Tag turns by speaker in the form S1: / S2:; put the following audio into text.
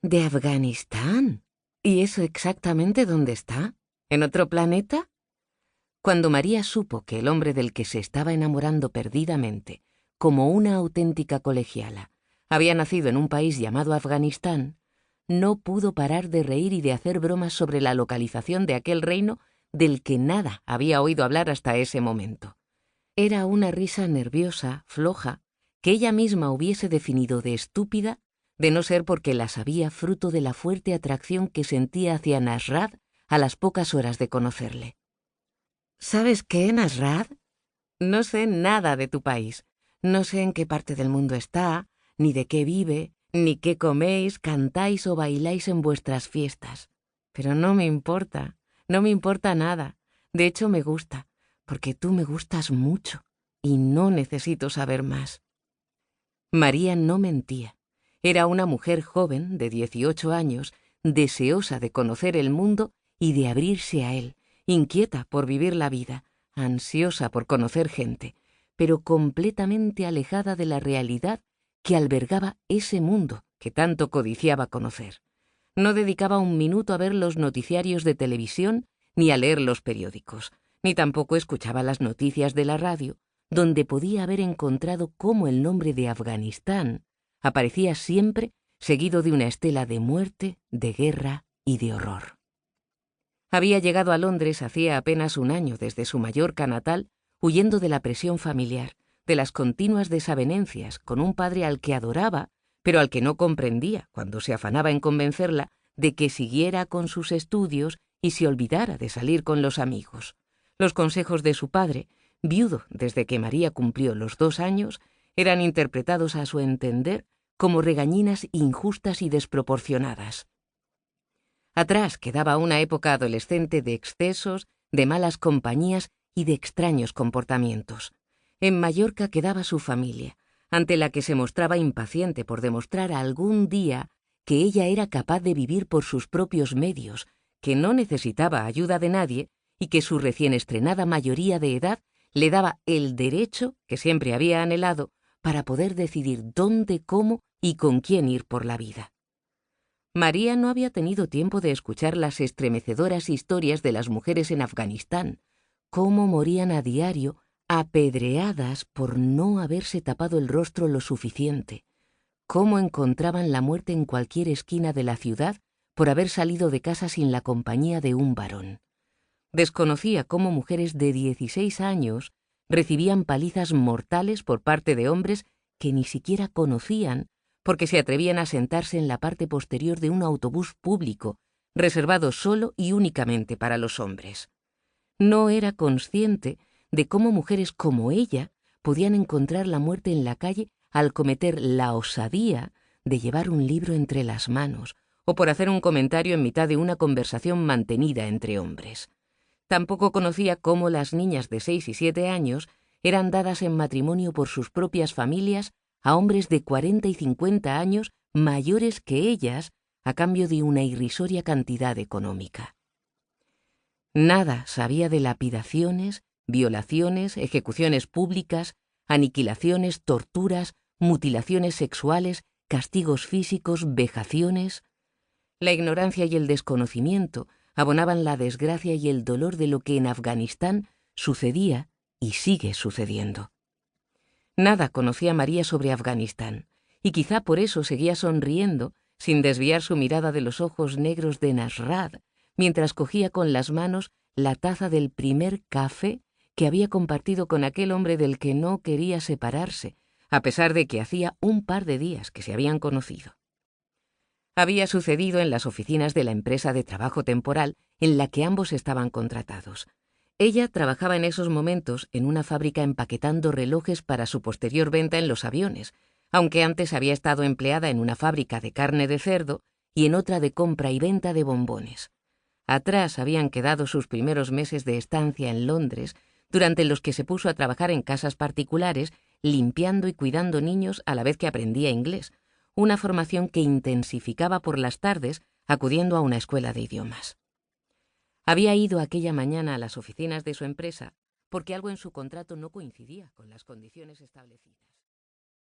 S1: ¿De Afganistán? ¿Y eso exactamente dónde está? ¿En otro planeta? Cuando María supo que el hombre del que se estaba enamorando perdidamente, como una auténtica colegiala, había nacido en un país llamado Afganistán, no pudo parar de reír y de hacer bromas sobre la localización de aquel reino del que nada había oído hablar hasta ese momento. Era una risa nerviosa, floja, que ella misma hubiese definido de estúpida, de no ser porque la sabía fruto de la fuerte atracción que sentía hacia Nasrad a las pocas horas de conocerle. ¿Sabes qué, Nasrad? No sé nada de tu país. No sé en qué parte del mundo está, ni de qué vive, ni qué coméis, cantáis o bailáis en vuestras fiestas. Pero no me importa nada. De hecho, me gusta, porque tú me gustas mucho, y no necesito saber más. María no mentía. Era una mujer joven, de 18 años, deseosa de conocer el mundo y de abrirse a él, inquieta por vivir la vida, ansiosa por conocer gente, pero completamente alejada de la realidad que albergaba ese mundo que tanto codiciaba conocer. No dedicaba un minuto a ver los noticiarios de televisión ni a leer los periódicos, ni tampoco escuchaba las noticias de la radio, donde podía haber encontrado cómo el nombre de Afganistán aparecía siempre seguido de una estela de muerte, de guerra y de horror. Había llegado a Londres hacía apenas un año desde su Mallorca natal, huyendo de la presión familiar, de las continuas desavenencias con un padre al que adoraba, pero al que no comprendía cuando se afanaba en convencerla de que siguiera con sus estudios y se olvidara de salir con los amigos. Los consejos de su padre, viudo desde que María cumplió los 2 años, eran interpretados a su entender como regañinas injustas y desproporcionadas. Atrás quedaba una época adolescente de excesos, de malas compañías y de extraños comportamientos. En Mallorca quedaba su familia, ante la que se mostraba impaciente por demostrar algún día que ella era capaz de vivir por sus propios medios, que no necesitaba ayuda de nadie y que su recién estrenada mayoría de edad le daba el derecho, que siempre había anhelado, para poder decidir dónde, cómo y con quién ir por la vida. María no había tenido tiempo de escuchar las estremecedoras historias de las mujeres en Afganistán, cómo morían a diario apedreadas por no haberse tapado el rostro lo suficiente, cómo encontraban la muerte en cualquier esquina de la ciudad por haber salido de casa sin la compañía de un varón. Desconocía cómo mujeres de 16 años recibían palizas mortales por parte de hombres que ni siquiera conocían porque se atrevían a sentarse en la parte posterior de un autobús público, reservado solo y únicamente para los hombres. No era consciente de cómo mujeres como ella podían encontrar la muerte en la calle al cometer la osadía de llevar un libro entre las manos o por hacer un comentario en mitad de una conversación mantenida entre hombres. Tampoco conocía cómo las niñas de 6 y 7 años eran dadas en matrimonio por sus propias familias a hombres de 40 y 50 años mayores que ellas a cambio de una irrisoria cantidad económica. Nada sabía de lapidaciones, violaciones, ejecuciones públicas, aniquilaciones, torturas, mutilaciones sexuales, castigos físicos, vejaciones. La ignorancia y el desconocimiento abonaban la desgracia y el dolor de lo que en Afganistán sucedía y sigue sucediendo. Nada conocía María sobre Afganistán, y quizá por eso seguía sonriendo, sin desviar su mirada de los ojos negros de Nasrad, mientras cogía con las manos la taza del primer café que había compartido con aquel hombre del que no quería separarse, a pesar de que hacía un par de días que se habían conocido. Había sucedido en las oficinas de la empresa de trabajo temporal en la que ambos estaban contratados. Ella trabajaba en esos momentos en una fábrica empaquetando relojes para su posterior venta en los aviones, aunque antes había estado empleada en una fábrica de carne de cerdo y en otra de compra y venta de bombones. Atrás habían quedado sus primeros meses de estancia en Londres, durante los que se puso a trabajar en casas particulares, limpiando y cuidando niños a la vez que aprendía inglés, una formación que intensificaba por las tardes acudiendo a una escuela de idiomas. Había ido aquella mañana a las oficinas de su empresa porque algo en su contrato no coincidía con las condiciones establecidas.